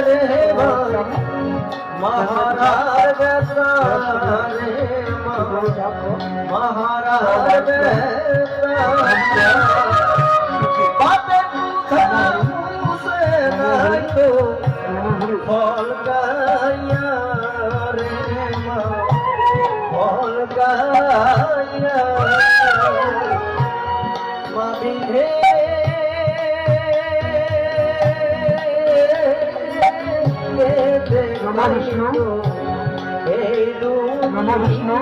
রে মহারাজ রে মহারাজ বাতে মুসে নাই তো ফল গায়া রে ফল গায়া মাবিহে নমঃ বিষ্ণু নমঃ বিষ্ণু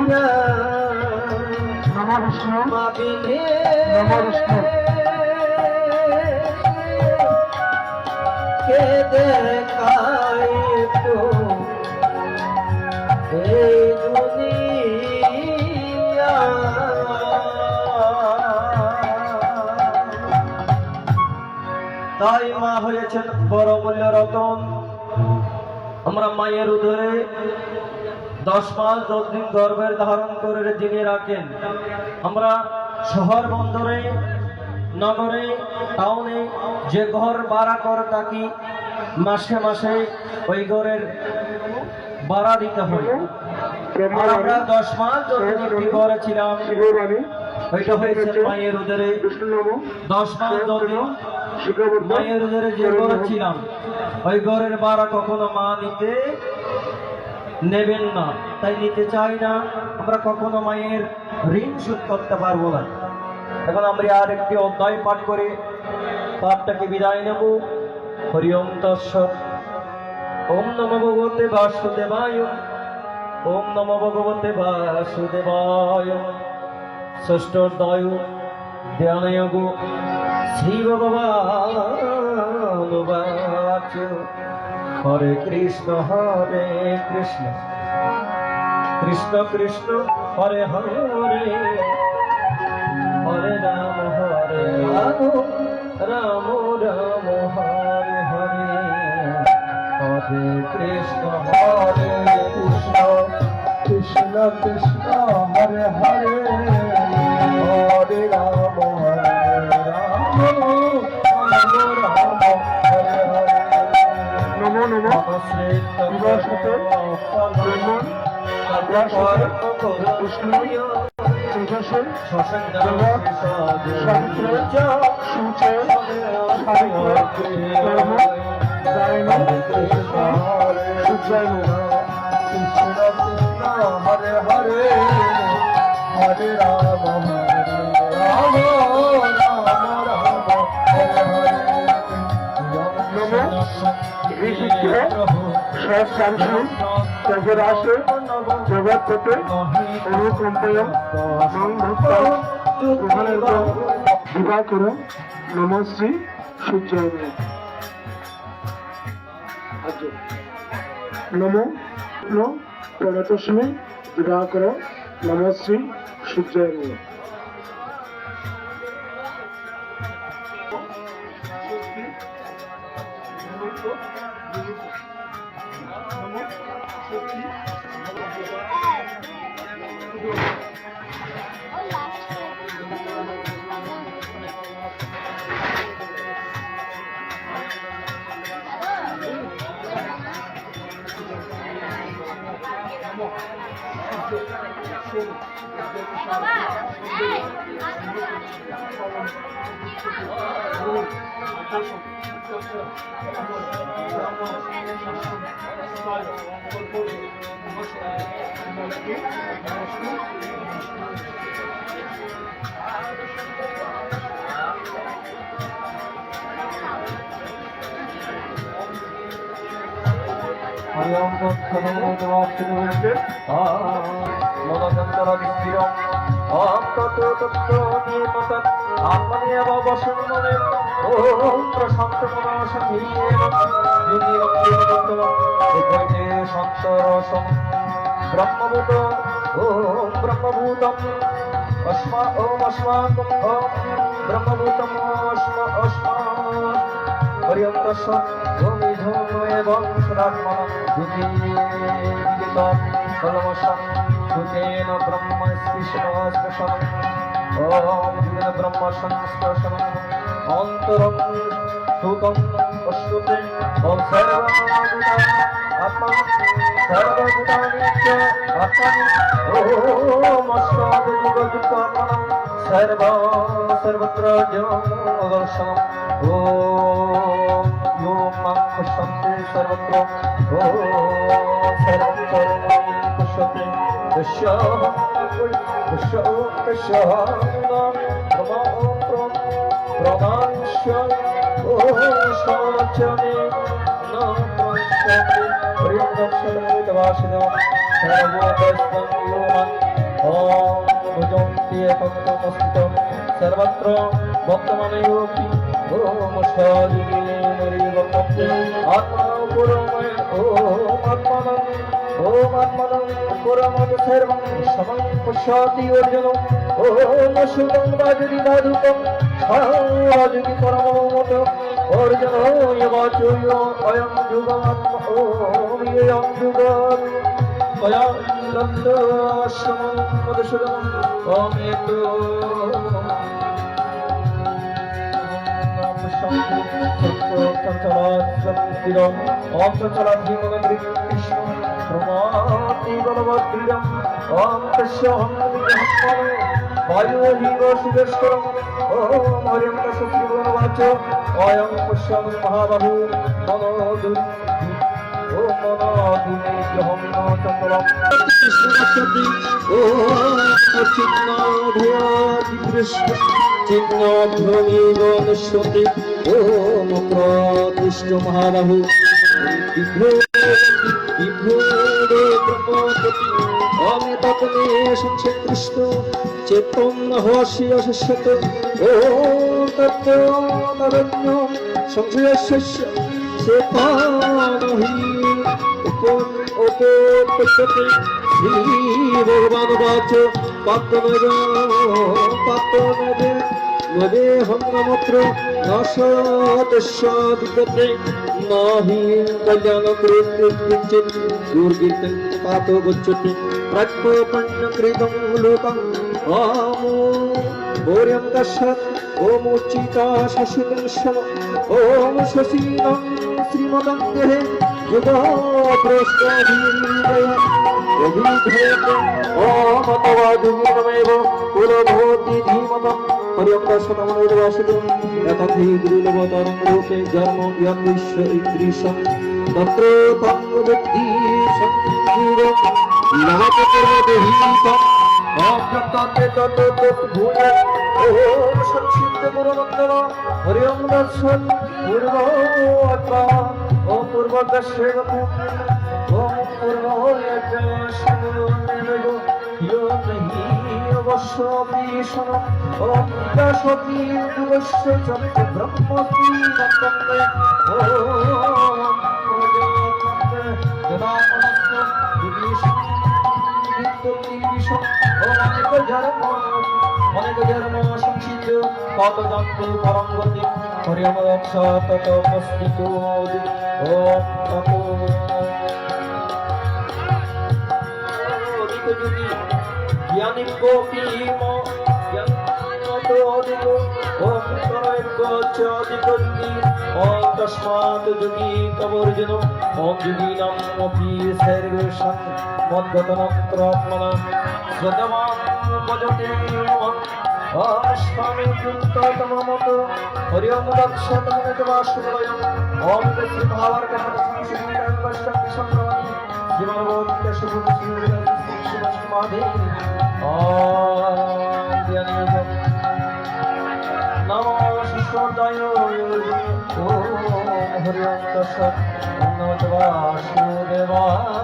নমঃ বিষ্ণু মাবিহে নমঃ বিষ্ণু কে দেখায় তো এই দুনিয়া তাই মা হয়েছেন বড় মূল্য রতন। আমরা মায়ের উদরে 10 মাস 10 দিন গর্ভের ধারণ করে যিনি রাখেন, আমরা শহর বন্দরে নগরে টাউনে যে ঘর ভাড়া করে থাকি মাসে মাসে ওই ঘরের ভাড়া দিতে হয়। আর আমরা 10 মাস 10 দিন একটি ঘরে ছিলাম, ওইটা হয়েছে মায়ের উদরে 10 মাস 10 দিন মায়ের উদরে যে ঘরে ছিলাম ওই ঘরের ভাড়া কখনো মা নিতে নেবেন না, তাই নিতে চাই না। আমরা কখনো মায়ের ঋণ শোধ করতে পারবো না। এখন আমরা আর একটি অধ্যায় পাঠ করে পাঠটাকে বিদায় নেব। হরি ওম তৎসৎ। ওম নমো ভগবতে বাসুদেবায়। ওম নমো ভগবতে বাসুদেবায়। ষষ্ঠ অধ্যায় ধ্যানযোগ। শ্রী ভগবান বাচ হরে কৃষ্ণ কৃষ্ণ কৃষ্ণ হরে হরে হরে রাম রাম রাম হরে হরে হরে কৃষ্ণ কৃষ্ণ কৃষ্ণ হরে হরে হরে রাম নমো নমো হরে হরে হরে রাম রাম জগরাশে জগৎপতে অনুকম্পয় দিবাকর নমশ্রী সূর্যায় নমো প্রণতস্মি দিবাকর নমশ্রী সূর্যায় ব্রহ্মভূত ওম ব্রহ্মভূতম অস্মা ওম अस्माकं ओम ब्रह्मभूतम अस्मात् पर्यन्तस्य ओम इधम एवं सदात्मा द्वितीयं कलमशं सुतेन ब्रह्म स्पृशं ओम ब्रह्म संस्पर्शं अन्तरं सुतं পশ্যতে ওম সর্বভূতানি আত্মনি সর্বভূতানি চ আত্মনি ওম অষ্টাদশযুক্ত আত্মনি সর্বত্র যোগদর্শনম ওম ইয়ো মাং পশ্যন্তে সর্বত্র ওম সর্বত্র পশ্যতে সর্বত্র বর্তমানেয়োপি ওম সর্বে আত্মা পুরময় ওম আত্মানং ওম আত্মানং পুরময় সর্বং সমং পশ্যতি অর্জুন ওম সুতং রাজদি দাদুকং রাজদি পরমমত অর্জুন ইবাচুয় অয়ং যুগাত্মা ওম ইয়ং যুগাৎ অয়ং দত্তশ্রমং মধুসূদনং ওম এতু ओम चंचलाधीमगंधि कृष्ण प्रमाति बलवद्रीरम ओम तस्यहं वायुहीव सुदर्शनम ओम हरिं तस्यवाच अयं पुष्यं महाबाहु मनोदु ओम मनोदुनिग्रहं चंचलम कृष्णपश्यति ओम चिन्नाभयाति कृष्ण चिन्नाभ्रमेव नश्यति ओम प्रतिष्ठ महाबाहु विभूरे ब्रह्मपति अमितपने संचे कृष्ण चेतन हस्य शश्यत ओम तत्त्वनरण्य संशयस्य चेतनहि उपपद्यते श्री भगवान वाच पाप्तनवे नदेहं नमत्र नाशतस्यादिगते नाहि कल्याणकृतं किञ्चित् दुर्गीतं पातो गच्छति प्रत्योपन्नकृतं लोकं आमो भूर्यं दशत् ओम उच्चिता शशितं शम ओम शशीनं श्रीमदं देहे युगाभ्रष्टाधीरय अभिधेयते ओम तवादुमीनमेव कुलभवति धीमतं पर्यङ्कशतमनुर्वासितं यथाहि दुर्लभतरं लोके जन्म यद्विश्व ईदृशं तत्र तं बुद्धि संजीवं लभतेर्देहितं अप्रत्यते तत् भूय ओम संसिद्ध गुरुनन्दन हरिं दर्शन पूर्वो अत्वा ओम पूर्वदर्शे ओम पूर्वो यज्ञशमुनिमेव यो नहि अवश्यपीशन ओम दशपि दुवस्य च ब्रह्मति दत्तमे ओम प्रजापते जनामनस्य विभीषण वित्तोत्तिविषण अनेक जन्म संसिद्ध কত জন্মে পরম গতি হরিমদক্ষ তত উপস্থিত ওম তত অধিক যুগী জ্ঞানী গোপীম জ্ঞানত অধিক ওম তরৈক চ অধিক যুগী ওম তস্মাৎ যুগী তবর্জুন ওম যুগীনাম অপি সর্বেষাং মদ্গতনত্রাত্মনা যতমাং ভজতে स्वामी युक्ततममत हरिओम दक्षतमनितवासुदय ओम श्री भावार्क श्रीमद् संप्रवति जीवनवोत्य शुभ शिवस्मादे ओम ध्यानेन नमो शिष्योदय ओम हरिओम दक्षतमनितवासुदेवाय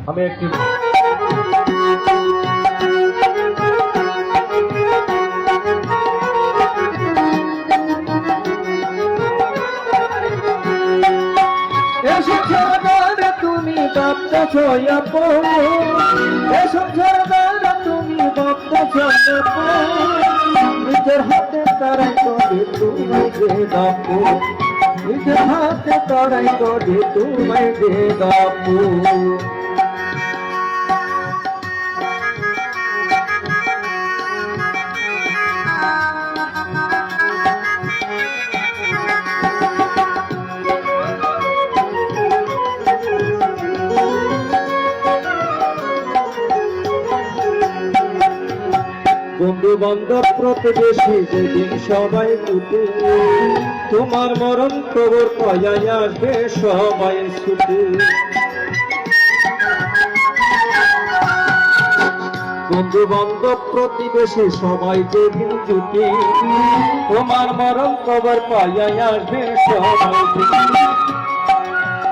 আমি একটি তুমি বাপ্ত ছয়াপ তুমি বাপ্ত ছয়াপ নিজের হাতে তারাই করে তোমায় দে দাপু নিজের হাতে তারাই করে তোমায় দে দাপু বান্ধব প্রতিবেশী যেদিন সবাই ছুটে, তোমার মরণ খবর পাইয়া আসবে সবাই ছুটে। বন্ধু বান্ধব প্রতিবেশী সবাই যেদিন জুটে, তোমার মরণ খবর পাইয়া আসবে সবাই ছুটে।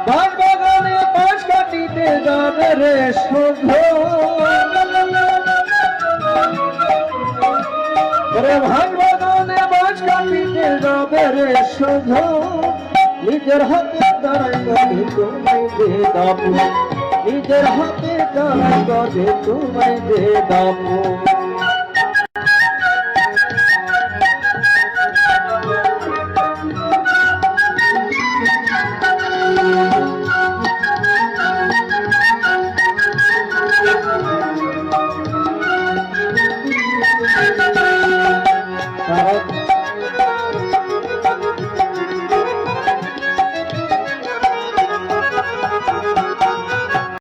বাঁশ বাগানে বাঁশ কাটিতে যাবে রে শুধু, ভাই বাগানে বাঁশ কাটিতে যাবে রে শুধু, নিজের হাতে দাঁড়াই করে তোমায় দে দাপু, নিজের হাতে দাঁড়াই করে তোমায় দে দাপু।